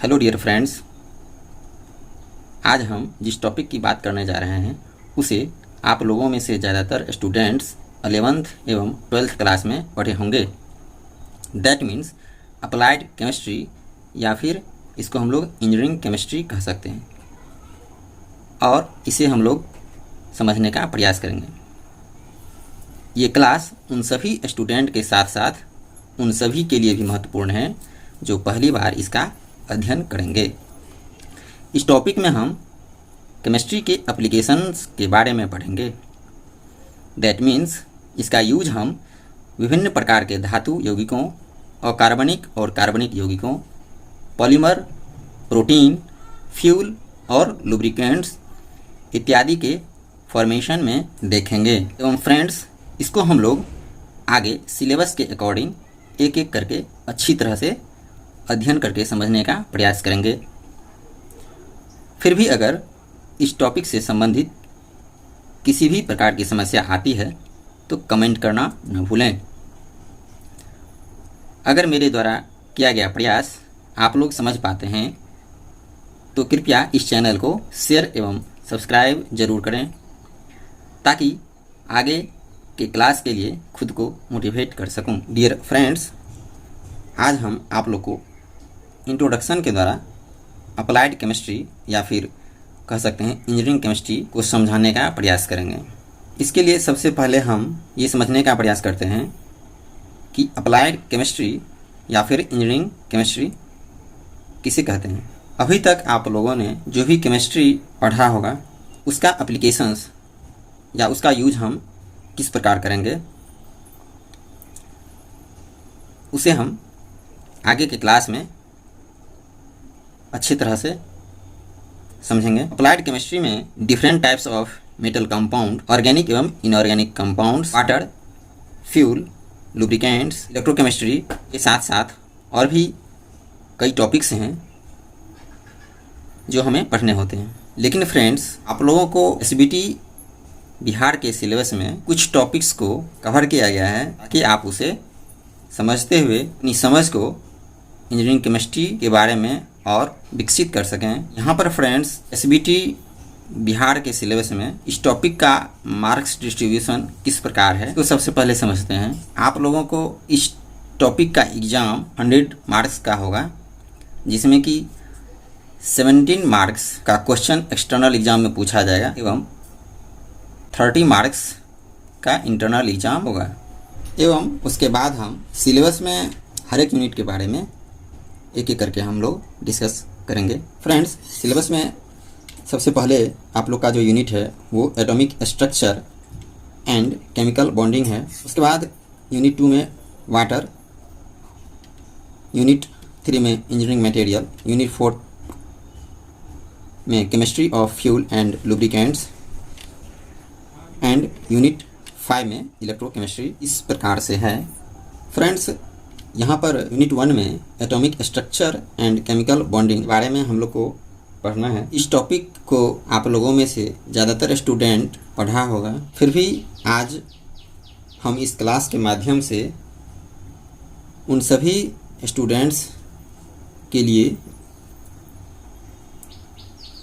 Hello dear friends, आज हम जिस टॉपिक की बात करने जा रहे हैं उसे आप लोगों में से ज़्यादातर स्टूडेंट्स 11th एवं 12th क्लास में पढ़े होंगे। दैट मीन्स अप्लाइड केमिस्ट्री, या फिर इसको हम लोग इंजीनियरिंग केमिस्ट्री कह सकते हैं, और इसे हम लोग समझने का प्रयास करेंगे। ये क्लास उन सभी स्टूडेंट के साथ साथ उन सभी के लिए भी महत्वपूर्ण है जो पहली बार इसका अध्ययन करेंगे। इस टॉपिक में हम केमिस्ट्री के एप्लीकेशंस के बारे में पढ़ेंगे। दैट मीन्स इसका यूज हम विभिन्न प्रकार के धातु यौगिकों, अकार्बनिक और कार्बनिक यौगिकों, पॉलीमर, प्रोटीन, फ्यूल और लुब्रिकेंट्स इत्यादि के फॉर्मेशन में देखेंगे। एवं फ्रेंड्स, इसको हम लोग आगे सिलेबस के अकॉर्डिंग एक एक करके अच्छी तरह से अध्ययन करके समझने का प्रयास करेंगे। फिर भी अगर इस टॉपिक से संबंधित किसी भी प्रकार की समस्या आती है तो कमेंट करना न भूलें। अगर मेरे द्वारा किया गया प्रयास आप लोग समझ पाते हैं तो कृपया इस चैनल को शेयर एवं सब्सक्राइब जरूर करें, ताकि आगे के क्लास के लिए खुद को मोटिवेट कर सकूं। डियर फ्रेंड्स, आज हम आप लोग को इंट्रोडक्शन के द्वारा अप्लाइड केमिस्ट्री या फिर कह सकते हैं इंजीनियरिंग केमिस्ट्री को समझाने का प्रयास करेंगे। इसके लिए सबसे पहले हम ये समझने का प्रयास करते हैं कि अप्लाइड केमिस्ट्री या फिर इंजीनियरिंग केमिस्ट्री किसे कहते हैं। अभी तक आप लोगों ने जो भी केमिस्ट्री पढ़ा होगा उसका एप्लीकेशंस या उसका यूज हम किस प्रकार करेंगे उसे हम आगे के क्लास में अच्छी तरह से समझेंगे। अप्लाइड केमिस्ट्री में different types of metal compound, organic एवं inorganic compounds, water, fuel, lubricants, electrochemistry के साथ साथ और भी कई टॉपिक्स हैं जो हमें पढ़ने होते हैं। लेकिन फ्रेंड्स, आप लोगों को एसबीटी बिहार के सिलेबस में कुछ टॉपिक्स को कवर किया गया है ताकि आप उसे समझते हुए अपनी समझ को इंजीनियरिंग केमिस्ट्री के बारे में और विकसित कर सकें। यहाँ पर फ्रेंड्स, एसबीटी बिहार के सिलेबस में इस टॉपिक का मार्क्स डिस्ट्रीब्यूशन किस प्रकार है तो सबसे पहले समझते हैं। आप लोगों को इस टॉपिक का एग्ज़ाम 100 मार्क्स का होगा, जिसमें कि 17 मार्क्स का क्वेश्चन एक्सटर्नल एग्ज़ाम में पूछा जाएगा एवं 30 मार्क्स का इंटरनल एग्ज़ाम होगा। एवं उसके बाद हम सिलेबस में हर एक यूनिट के बारे में एक एक करके हम लोग डिस्कस करेंगे। फ्रेंड्स, सिलेबस में सबसे पहले आप लोग का जो यूनिट है वो atomic structure and chemical bonding है। उसके बाद यूनिट 2 में वाटर, यूनिट 3 में इंजीनियरिंग मटेरियल, यूनिट 4 में chemistry of fuel and lubricants and unit 5 में इलेक्ट्रोकेमिस्ट्री। इस प्रकार से है। फ्रेंड्स, यहाँ पर यूनिट 1 में atomic structure and chemical bonding के बारे में हम लोग को पढ़ना है। इस टॉपिक को आप लोगों में से ज़्यादातर स्टूडेंट पढ़ा होगा, फिर भी आज हम इस क्लास के माध्यम से उन सभी स्टूडेंट्स के लिए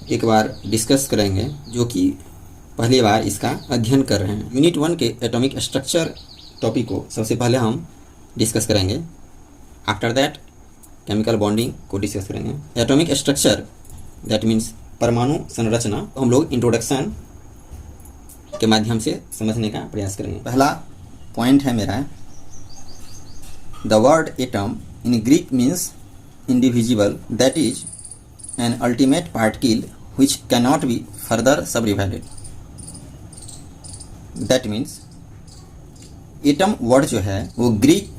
एक बार डिस्कस करेंगे जो कि पहली बार इसका अध्ययन कर रहे हैं। यूनिट 1 के एटॉमिक स्ट्रक्चर टॉपिक को सबसे पहले हम डिस्कस करेंगे। आफ्टर दैट केमिकल बॉन्डिंग को डिस्कस करेंगे। एटॉमिक स्ट्रक्चर दैट मीन्स परमाणु संरचना हम लोग इंट्रोडक्शन के माध्यम से समझने का प्रयास करेंगे। पहला पॉइंट है मेरा, the word atom in Greek means indivisible, that is an ultimate particle which can not be further subdivided. That means atom word जो है वो ग्रीक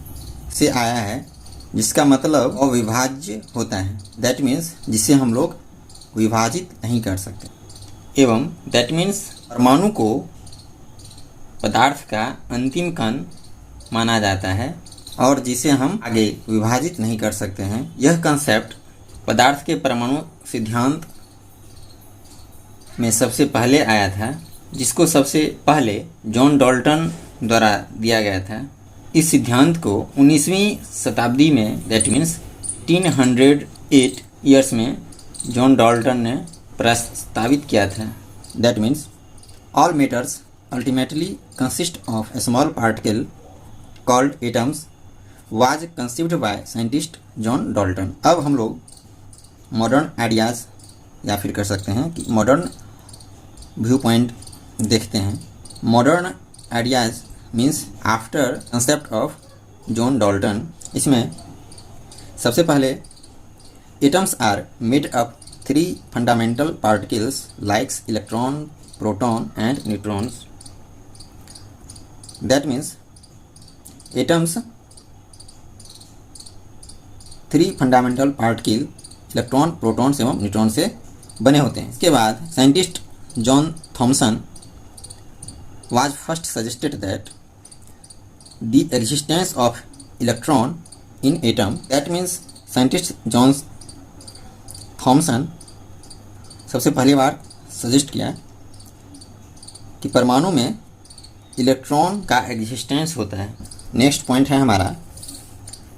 से आया है, जिसका मतलब अविभाज्य होता है। दैट मीन्स जिसे हम लोग विभाजित नहीं कर सकते। एवं दैट मीन्स परमाणु को पदार्थ का अंतिम कण माना जाता है और जिसे हम आगे विभाजित नहीं कर सकते हैं। यह कंसेप्ट पदार्थ के परमाणु सिद्धांत में सबसे पहले आया था, जिसको सबसे पहले जॉन डाल्टन द्वारा दिया गया था। इस सिद्धांत को 19वीं शताब्दी में दैट मीन्स 1808 ईयर्स में जॉन डाल्टन ने प्रस्तावित किया था। That means all matters ultimately consist of A small particle called atoms was conceived by scientist John Dalton. अब हम लोग मॉडर्न आइडियाज़ या फिर कर सकते हैं कि मॉडर्न व्यू पॉइंट देखते हैं। Modern ideas means after concept of John Dalton. इसमें सबसे पहले atoms are made up 3 fundamental particles likes electron, proton and neutrons. That means atoms 3 fundamental particle electron, protons एवं न्यूट्रॉन से बने होते हैं। इसके बाद scientist John Thomson was first suggested that the existence of electron in atom। that means scientist John Thomson सबसे पहली बार suggest किया कि परमाणु में इलेक्ट्रॉन का एग्जिस्टेंस होता है। नेक्स्ट पॉइंट है हमारा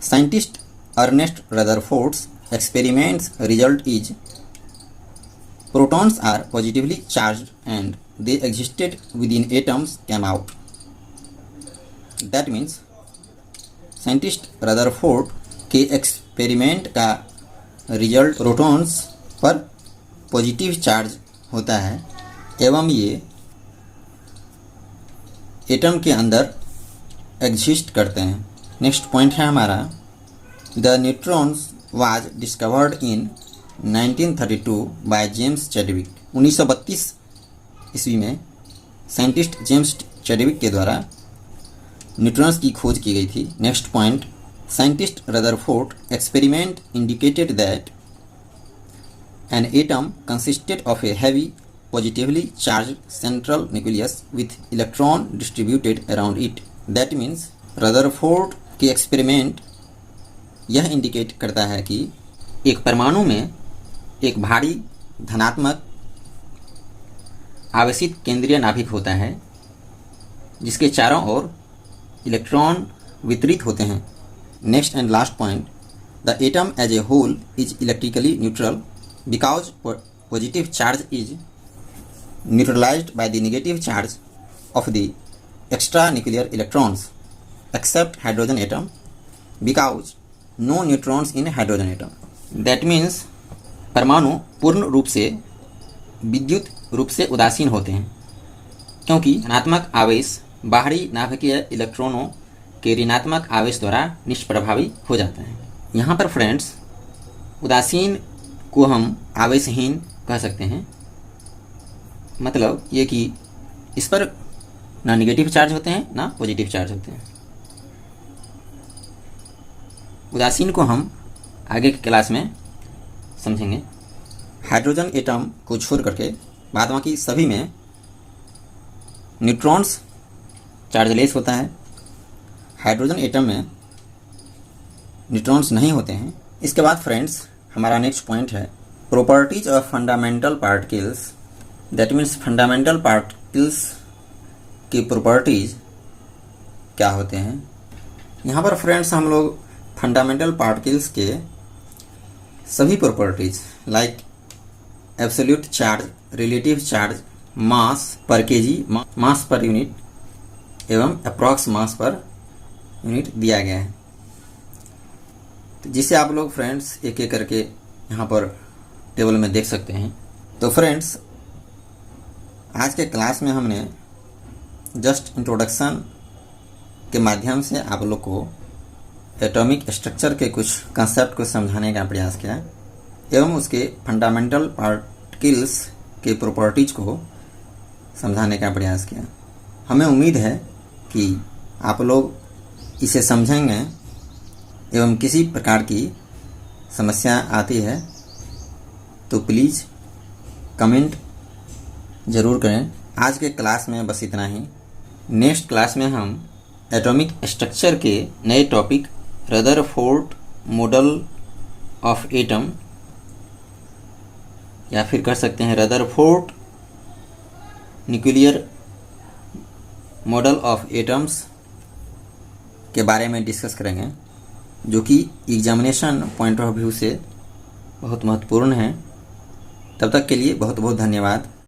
scientist Ernest Rutherford's experiments result is protons are positively charged and they existed within atoms came out। that means scientist Rutherford के एक्सपेरिमेंट का रिजल्ट प्रोटॉन्स पर पॉजिटिव चार्ज होता है एवं ये एटम के अंदर एग्जिस्ट करते हैं। नेक्स्ट पॉइंट है हमारा the neutrons was discovered in 1932 by James Chadwick. 1932 ईस्वी में साइंटिस्ट जेम्स चैडविक के द्वारा न्यूट्रॉन्स की खोज की गई थी। Next point scientist Rutherford experiment indicated that an atom consisted of a heavy positively charge central nucleus with electron distributed around it. That means Rutherford के एक्सपेरिमेंट यह इंडिकेट करता है कि एक परमाणु में एक भारी धनात्मक आवेशित केंद्रीय नाभिक होता है जिसके चारों ओर इलेक्ट्रॉन वितरित होते हैं। Next and last point the atom as a whole is electrically neutral because positive charge is neutralised by the negative charge of the extra nuclear electrons except hydrogen atom because no neutrons in hydrogen atom. That means परमाणु पूर्ण रूप से विद्युत रूप से उदासीन होते हैं क्योंकि धनात्मक आवेश बाहरी नाभिकीय इलेक्ट्रॉनों के ऋणात्मक आवेश द्वारा निष्प्रभावी हो जाता है। यहाँ पर फ्रेंड्स उदासीन को हम आवेशहीन कह सकते हैं। मतलब ये कि इस पर ना निगेटिव चार्ज होते हैं ना पॉजिटिव चार्ज होते हैं। उदासीन को हम आगे की क्लास में समझेंगे। हाइड्रोजन एटम को छोड़ करके बाद बाकी सभी में न्यूट्रॉन्स चार्जलेस होता है। हाइड्रोजन एटम में न्यूट्रॉन्स नहीं होते हैं। इसके बाद फ्रेंड्स हमारा नेक्स्ट पॉइंट है properties of fundamental particles. That means fundamental particles की प्रॉपर्टीज क्या होते हैं। यहाँ पर फ्रेंड्स हम लोग फंडामेंटल पार्टिकल्स के सभी properties like absolute charge, relative charge, mass per kg, मास पर यूनिट एवं अप्रॉक्स मास पर यूनिट दिया गया है। तो जिसे आप लोग फ्रेंड्स एक एक करके यहाँ पर टेबल में देख सकते हैं। तो फ्रेंड्स आज के क्लास में हमने जस्ट इंट्रोडक्शन के माध्यम से आप लोग को एटॉमिक स्ट्रक्चर के कुछ कंसेप्ट को समझाने का प्रयास किया एवं उसके फंडामेंटल पार्टिकल्स के प्रॉपर्टीज को समझाने का प्रयास किया। हमें उम्मीद है कि आप लोग इसे समझेंगे एवं किसी प्रकार की समस्या आती है तो प्लीज़ कमेंट ज़रूर करें। आज के क्लास में बस इतना ही। नेक्स्ट क्लास में हम एटॉमिक स्ट्रक्चर के नए topic Rutherford model of atom या फिर कर सकते हैं Rutherford nuclear model of atoms के बारे में डिस्कस करेंगे, जो कि एग्जामिनेशन पॉइंट ऑफ व्यू से बहुत महत्वपूर्ण हैं। तब तक के लिए बहुत बहुत धन्यवाद।